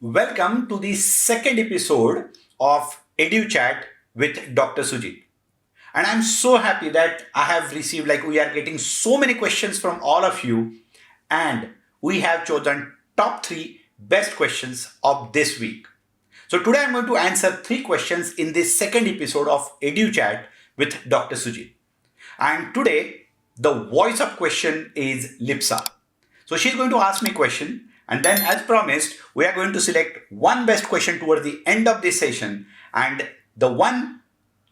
Welcome to the second episode of EduChat with Dr. Sujit. And I'm so happy that I have received, we are getting so many questions from all of you, and we have chosen top three best questions of this week. So today I'm going to answer three questions in this second episode of EduChat with Dr. Sujit. And today, the voice of question is Lipsa. So she's going to ask me a question, and then as promised, we are going to select one best question towards the end of this session, and the one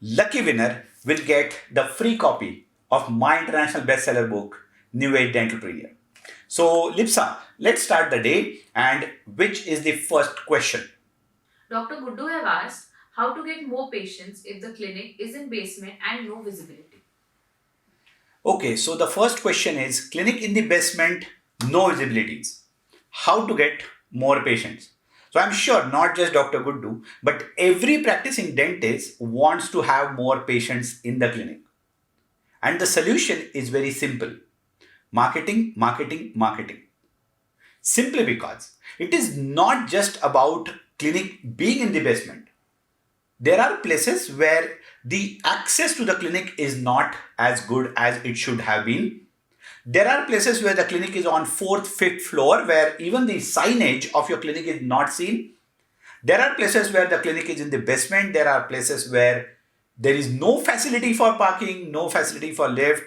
lucky winner will get the free copy of my international bestseller book, New Age Dentalpreneur. So Lipsa, let's start the day, and which is the first question? Dr. Guddu have asked how to get more patients if the clinic is in basement and no visibility. Okay, so the first question is clinic in the basement, no visibilities. How to get more patients? So I'm sure not just Dr. Guddu, but every practicing dentist wants to have more patients in the clinic. And the solution is very simple. Marketing, marketing, marketing. Simply because it is not just about clinic being in the basement. There are places where the access to the clinic is not as good as it should have been. There are places where the clinic is on fourth, fifth floor where even the signage of your clinic is not seen. There are places where the clinic is in the basement. There are places where there is no facility for parking, no facility for lift.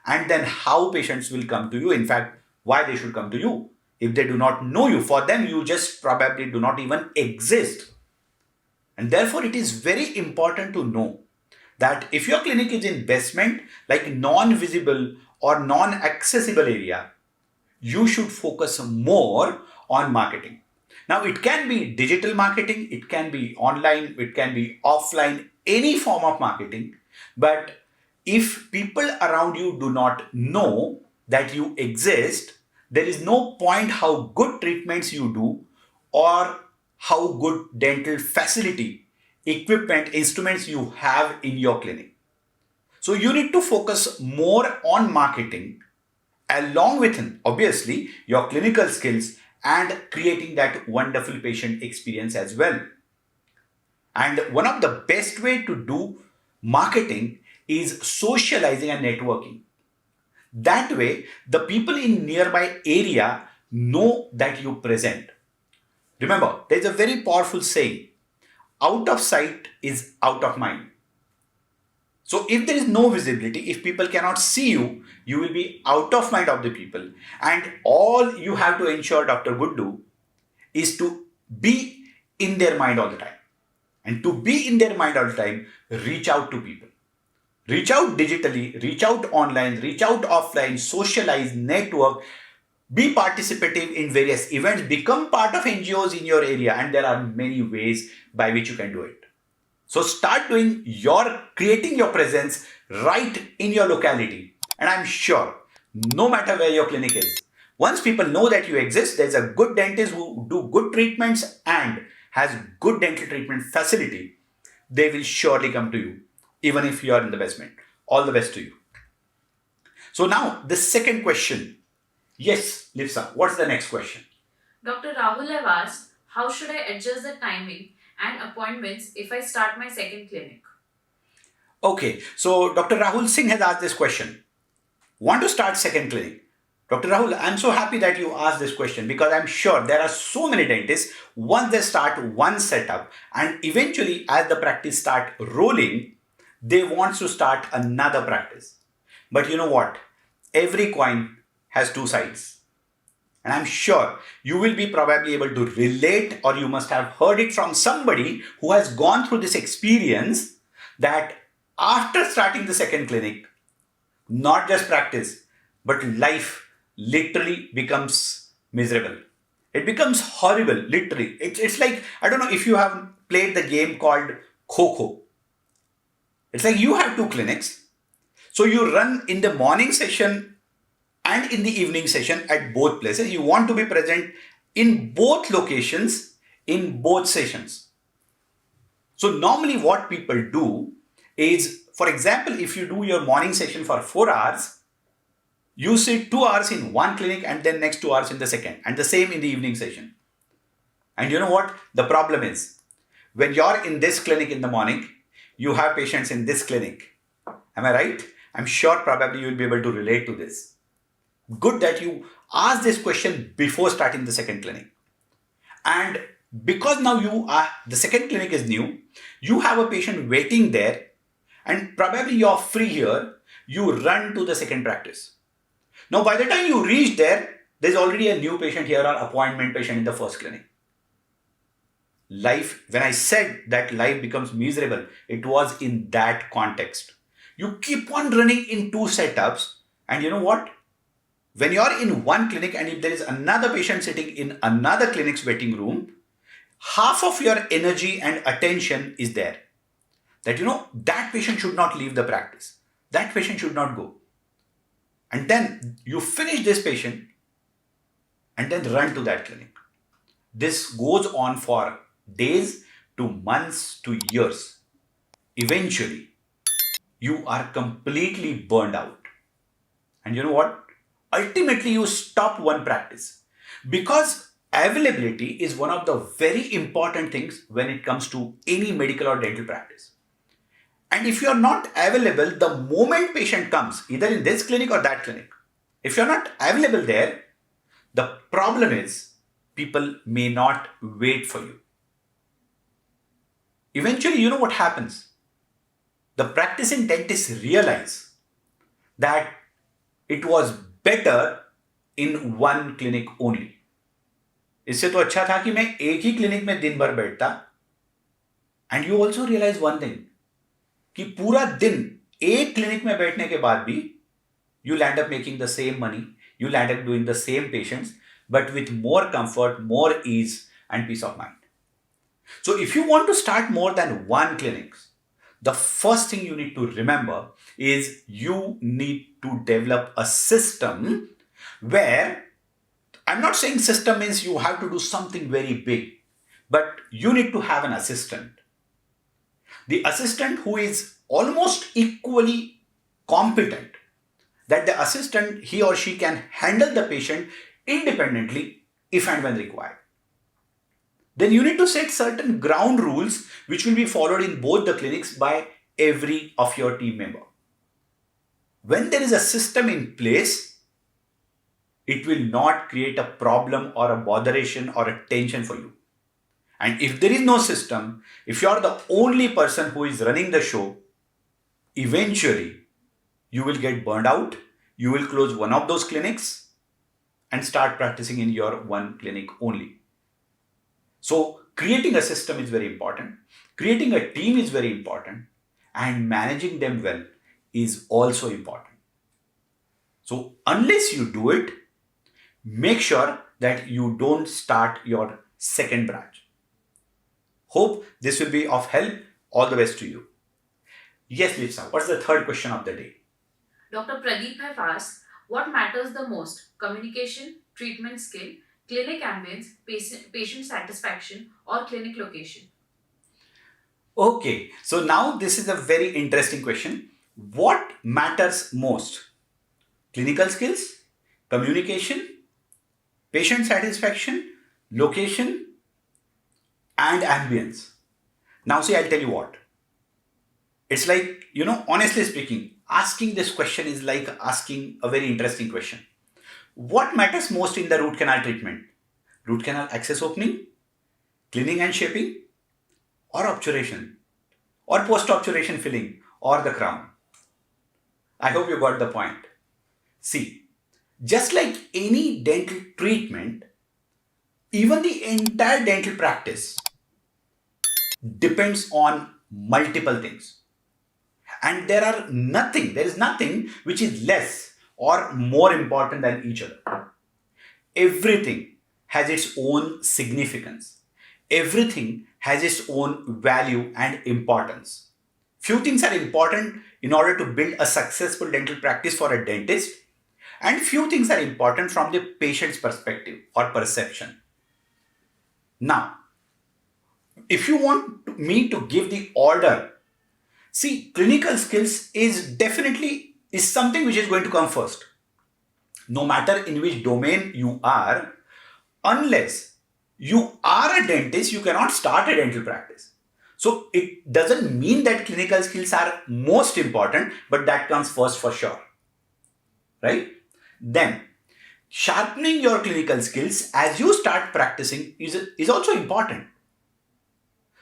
And then how patients will come to you? In fact, why they should come to you? If they do not know you, for them, you just probably do not even exist. And therefore, it is very important to know that if your clinic is in basement, like non-visible or non-accessible area, you should focus more on marketing. Now, it can be digital marketing, it can be online, it can be offline, any form of marketing. But if people around you do not know that you exist, there is no point how good treatments you do or how good dental facility, equipment, instruments you have in your clinic. So you need to focus more on marketing along with, obviously, your clinical skills and creating that wonderful patient experience as well. And one of the best way to do marketing is socializing and networking. That way, the people in nearby area know that you present. Remember, there is a very powerful saying, out of sight is out of mind. So if there is no visibility, if people cannot see you, you will be out of mind of the people. And all you have to ensure, Dr. Guddu, is to be in their mind all the time. And to be in their mind all the time, reach out to people. Reach out digitally, reach out online, reach out offline, socialize, network, be participative in various events, become part of NGOs in your area, and there are many ways by which you can do it. So start creating your presence right in your locality. And I'm sure, no matter where your clinic is, once people know that you exist, there's a good dentist who do good treatments and has good dental treatment facility, they will surely come to you, even if you are in the basement. All the best to you. So now the second question. Yes, Lipsa, what's the next question? Dr. Rahul have asked how should I adjust the timing and appointments if I start my second clinic? Okay, so Dr. Rahul Singh has asked this question. Want to start second clinic? Dr. Rahul, I'm so happy that you asked this question because I'm sure there are so many dentists, once they start one setup and eventually as the practice start rolling, they want to start another practice. But you know what? Every coin has two sides. And I'm sure you will be probably able to relate or you must have heard it from somebody who has gone through this experience that after starting the second clinic, not just practice, but life literally becomes miserable. It becomes horrible, literally. It's like, I don't know if you have played the game called Kho. It's like you have two clinics. So you run in the morning session and in the evening session at both places. You want to be present in both locations in both sessions. So normally what people do is, for example, if you do your morning session for 4 hours, you sit 2 hours in one clinic and then next 2 hours in the second, and the same in the evening session. And you know what? The problem is, when you're in this clinic in the morning, you have patients in this clinic. Am I right? I'm sure probably you'll be able to relate to this. Good that you asked this question before starting the second clinic. And because now the second clinic is new, you have a patient waiting there, and probably you're free here, you run to the second practice. Now, by the time you reach there, there's already a new patient here or appointment patient in the first clinic. Life, when I said that life becomes miserable, it was in that context. You keep on running in two setups, and you know what? When you're in one clinic and if there is another patient sitting in another clinic's waiting room, half of your energy and attention is there. That that patient should not leave the practice. That patient should not go. And then you finish this patient and then run to that clinic. This goes on for days to months to years. Eventually, you are completely burned out. And you know what? Ultimately, you stop one practice because availability is one of the very important things when it comes to any medical or dental practice. And if you're not available the moment patient comes, either in this clinic or that clinic, if you're not available there, the problem is people may not wait for you. Eventually, you know what happens? The practicing dentists realize that it was better in one clinic only. इससे तो अच्छा था कि मैं एक ही clinic में दिन भर बैठता. And you also realise one thing कि पूरा दिन एक क्लिनिक में बैठने के बाद भी you land up making the same money, you land up doing the same patients, but with more comfort, more ease, and peace of mind. So if you want to start more than one clinic, the first thing you need to remember is you need to develop a system where, I'm not saying system means you have to do something very big, but you need to have an assistant. The assistant who is almost equally competent, that the assistant, he or she can handle the patient independently if and when required. Then you need to set certain ground rules which will be followed in both the clinics by every of your team member. When there is a system in place, it will not create a problem or a botheration or a tension for you. And if there is no system, if you are the only person who is running the show, eventually you will get burned out, you will close one of those clinics and start practicing in your one clinic only. So creating a system is very important, creating a team is very important, and managing them well is also important. So unless you do it, make sure that you don't start your second branch. Hope this will be of help. All the best to you. Yes, Lisa, what's the third question of the day? Dr. Pradeep have asked, what matters the most? Communication, treatment skill, clinic ambience, patient satisfaction, or clinic location? Okay, so now this is a very interesting question. What matters most? Clinical skills, communication, patient satisfaction, location, and ambience. Now, see, I'll tell you what. It's like, honestly speaking, asking this question is like asking a very interesting question. What matters most in the root canal treatment? Root canal access opening, cleaning and shaping, or obturation, or post-obturation filling, or the crown? I hope you got the point. See, just like any dental treatment, even the entire dental practice depends on multiple things. And there is nothing which is less or more important than each other. Everything has its own significance. Everything has its own value and importance. Few things are important in order to build a successful dental practice for a dentist, and few things are important from the patient's perspective or perception. Now, if you want me to give the order, see, clinical skills is something which is going to come first. No matter in which domain you are, unless you are a dentist, you cannot start a dental practice. So it doesn't mean that clinical skills are most important, but that comes first for sure, right? Then sharpening your clinical skills as you start practicing is also important.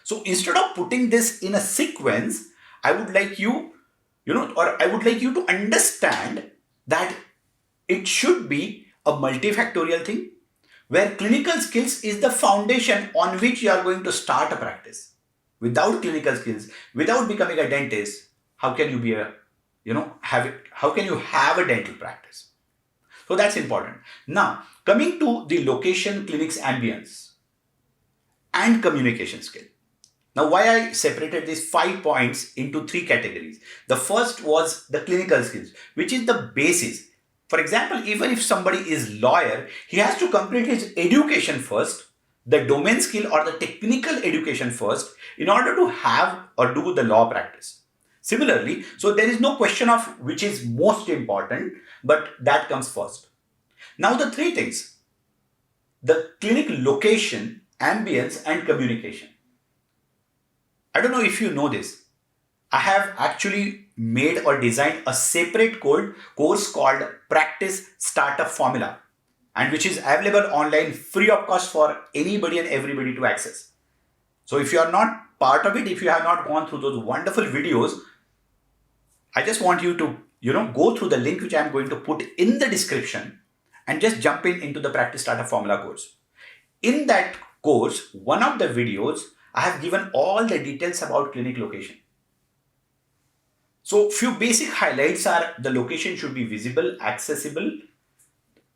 So instead of putting this in a sequence, I would like or I would like you to understand that it should be a multifactorial thing where clinical skills is the foundation on which you are going to start a practice. Without clinical skills, without becoming a dentist, how can you be how can you have a dental practice? So that's important. Now, coming to the location, clinic's ambience, and communication skill. Now, why I separated these 5 points into 3 categories. The first was the clinical skills, which is the basis. For example, even if somebody is lawyer, he has to complete his education first, the domain skill or the technical education first, in order to have or do the law practice. Similarly, so there is no question of which is most important, but that comes first. Now, the 3 things: the clinic location, ambience, and communication. I don't know if you know this. I have actually made or designed a separate course called Practice Startup Formula, and which is available online free of cost for anybody and everybody to access. So if you are not part of it, if you have not gone through those wonderful videos, I just want you to go through the link which I am going to put in the description and just jump into the Practice Startup Formula course. In that course, one of the videos, I have given all the details about clinic location. So few basic highlights are: the location should be visible, accessible,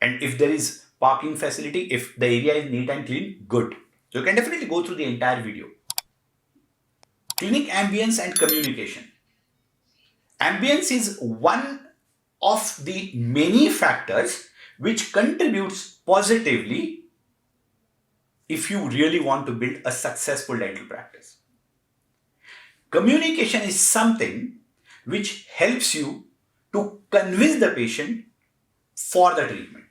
and if there is parking facility, if the area is neat and clean, good. So you can definitely go through the entire video. Clinic ambience and communication. Ambience is one of the many factors which contributes positively if you really want to build a successful dental practice. Communication is something which helps you to convince the patient for the treatment.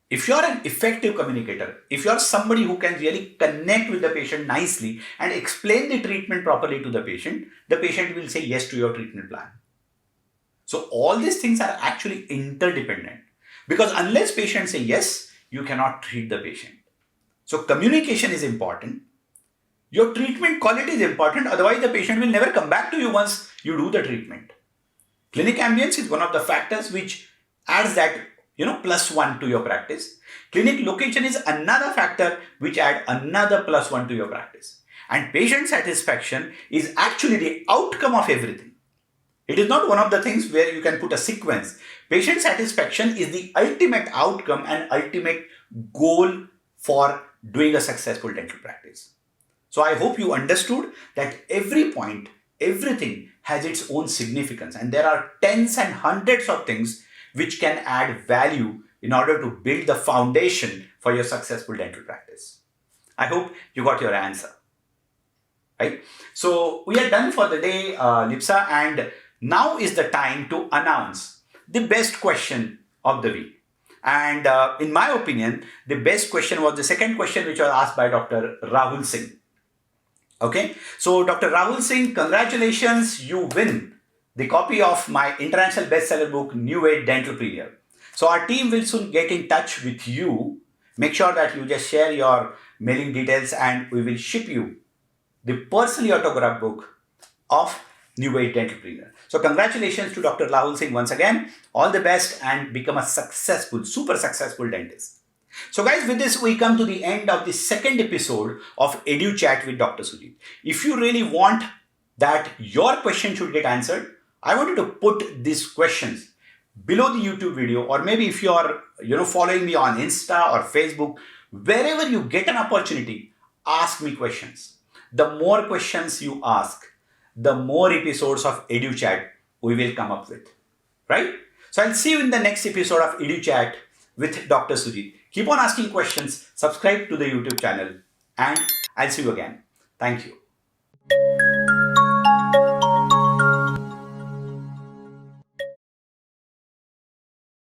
If you're an effective communicator, if you're somebody who can really connect with the patient nicely and explain the treatment properly to the patient will say yes to your treatment plan. So all these things are actually interdependent, because unless patients say yes, you cannot treat the patient. So communication is important. Your treatment quality is important, otherwise the patient will never come back to you once you do the treatment. Clinic ambience is one of the factors which adds that +1 to your practice. Clinic location is another factor which adds another +1 to your practice. And patient satisfaction is actually the outcome of everything. It is not one of the things where you can put a sequence. Patient satisfaction is the ultimate outcome and ultimate goal for doing a successful dental practice. So I hope you understood that every point, everything has its own significance, and there are tens and hundreds of things which can add value in order to build the foundation for your successful dental practice. I hope you got your answer. Right? So we are done for the day, Lipsa, and now is the time to announce the best question of the week. And in my opinion, the best question was the second question which was asked by Dr. Rahul Singh. Okay, so Dr. Rahul Singh, congratulations, you win the copy of my international bestseller book, New Age Dentalpreneur. So our team will soon get in touch with you. Make sure that you just share your mailing details and we will ship you the personally autographed book of New Age Dentalpreneur. So congratulations to Dr. Rahul Singh once again. All the best and become a successful, super successful dentist. So guys, with this we come to the end of the second episode of Edu Chat with Dr. Sujit. If you really want that your question should get answered, I want you to put these questions below the YouTube video, or maybe if you are following me on Insta or Facebook, wherever you get an opportunity, ask me questions. The more questions you ask, the more episodes of Edu Chat we will come up with. Right? So I'll see you in the next episode of Edu Chat with Dr. Sujit. Keep on asking questions, subscribe to the YouTube channel, and I'll see you again. Thank you.